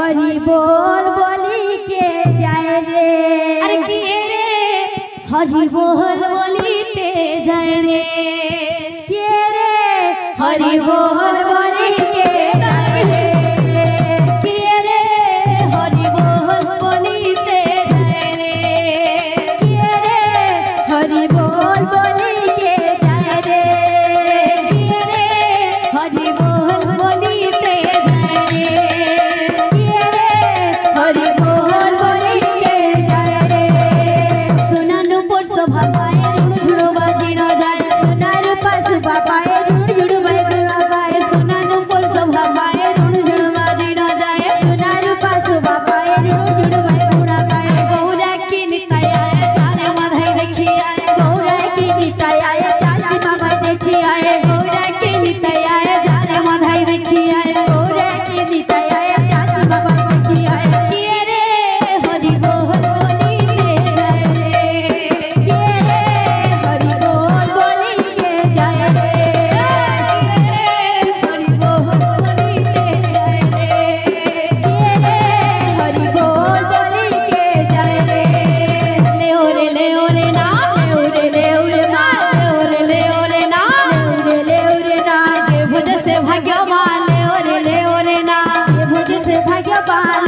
हरि बोल बोली के जाए रे। अरे किए रे हरि बोल बोलीते जाए रे। के रे हरि बोल बोली के जाए रे। के रे हरि बोल बोलीते जाए रे। के रे हरि बोल बोली के जाए रे। के रे हरि बोल बोलीते जाए रे। के रे हरि बोल बोली के जाए रे। सोना नुपुर शोभा पाए रुण झुड़ो बाजी न जाए। सोना रूपा शोभा पाए रुण झुड़ो बाजी न जाए। सोना नुपुर शोभा पाए रुण झुड़ो बाजी न जाए। सोना रूपा शोभा पाए रुण झुड़ो बाजी न पाए। गौरा की निताया चारे माधाई देखी आए। गौरा की निताया चाची बाबा देखी आए। गौरा की निताया चारे माधाई देखी आए। गौरा की निताया चाची बाबा देखी आए। किए रे हरि बोल बोली के जाए रे। के रे हरि बोल बोली के जाए रे। हरि बोल बोली के जाए रे। के रे हरि बोल बोली के जाए रे। ले ओरे ना ले ओरे ना ले ओरे ना ले ओरे ना जे भुज से भाग्यवान ले ओरे ना जे भुज से भाग्यवान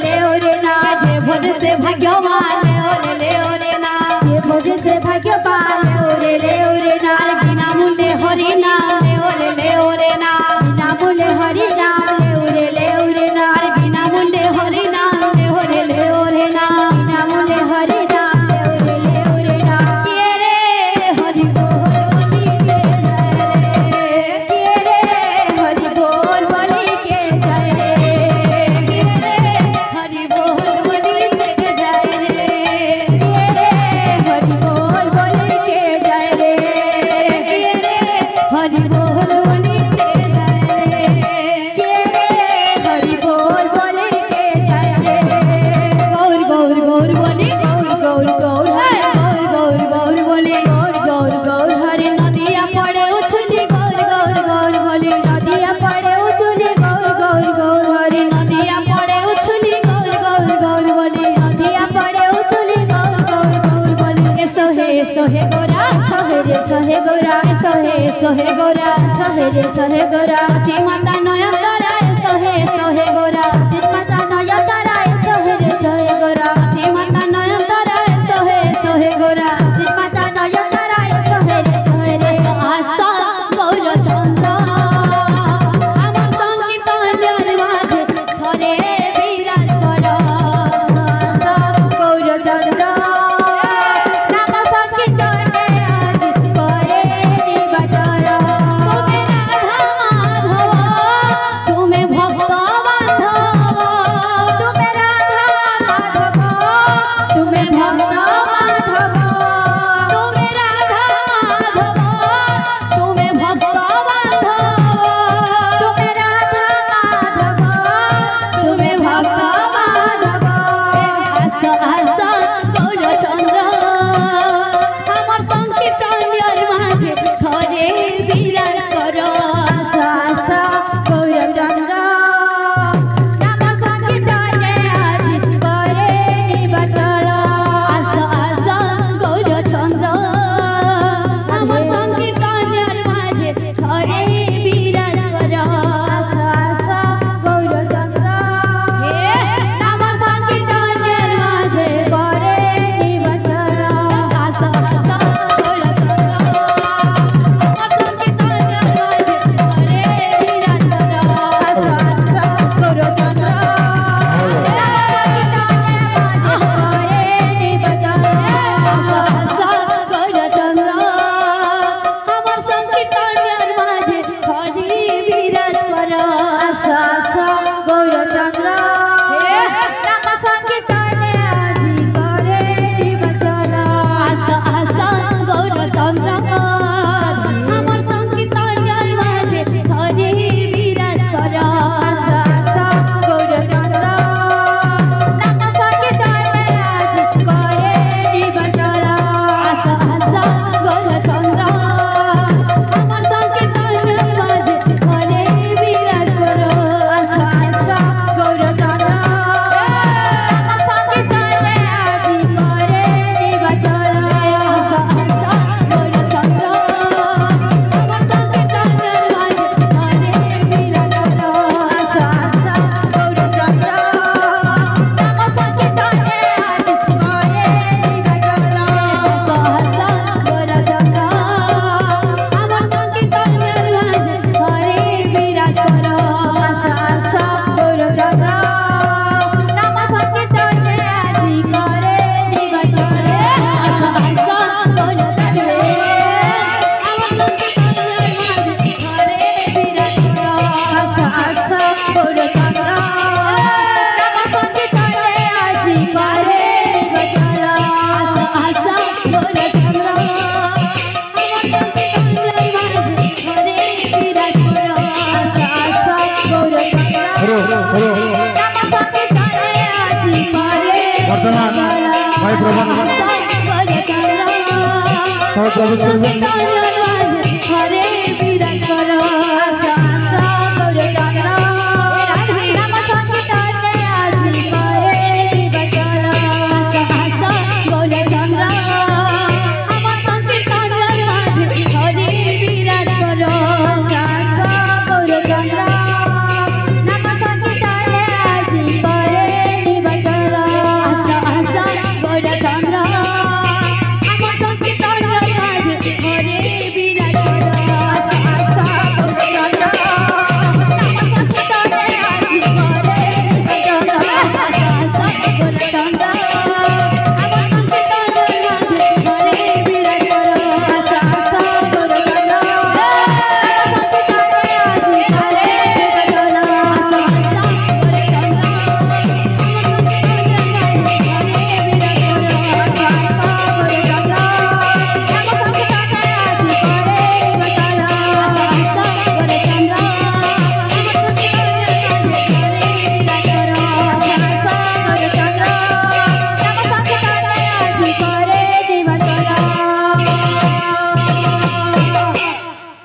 ले ओरे ना जे भुज से भाग्यवान ले ओरे ना जे भुज से भाग्यवान ले ओरे ना बिना मुंडे हरि नाम ले ओरे ना बिना मुंडे हरि नाम ले ओरे ना बिना मुंडे हरि नाम ले ओरे ना बिना मुंडे हरि नाम ले ओरे ना। के रे हरि बोल बोली के जाए रे। के रे हरि बोल बोली के जाए रे। के रे हरि बोल बोली के जाए रे। के रे हरि बोल बोली के जाए रे। के रे हरि बोल बोली के जाए रे। के रे हरि बोल बोली के जाए रे। गौर गौर गौर बोली गौर गौर गौर गौर गौर गौर बोली गौर गौर गौर हरि नदिया पड़े उछली गौर गौर गौर बोली नदिया पड़े उछली गौर गौर गौर हरि नदिया पड़े उछली गौर गौर गौर बोली नदिया पड़े उछली गौर गौर गौर बोली। सोहे गोरा सोहे रे सोहे गोरा सोहे गोरा सोहे रे सोहे गोरा सची माता नयन तारा सोहे गोरा सची माता नयन तारा सोहे रे सोहे गोरा सची माता नयन तारा सोहे गोरा सची माता नयन तारा सोहे रे आशा गौर चंद्र আমার সংকীর্তনের মাঝে ঘরে বিরাজ করো। গৌর চন্দ্র নাম সংকীর্তনে আজ করে নিবাচর। তুমি রাধা মাধব সব বড় তারা সবাই প্রবেশ করবেন।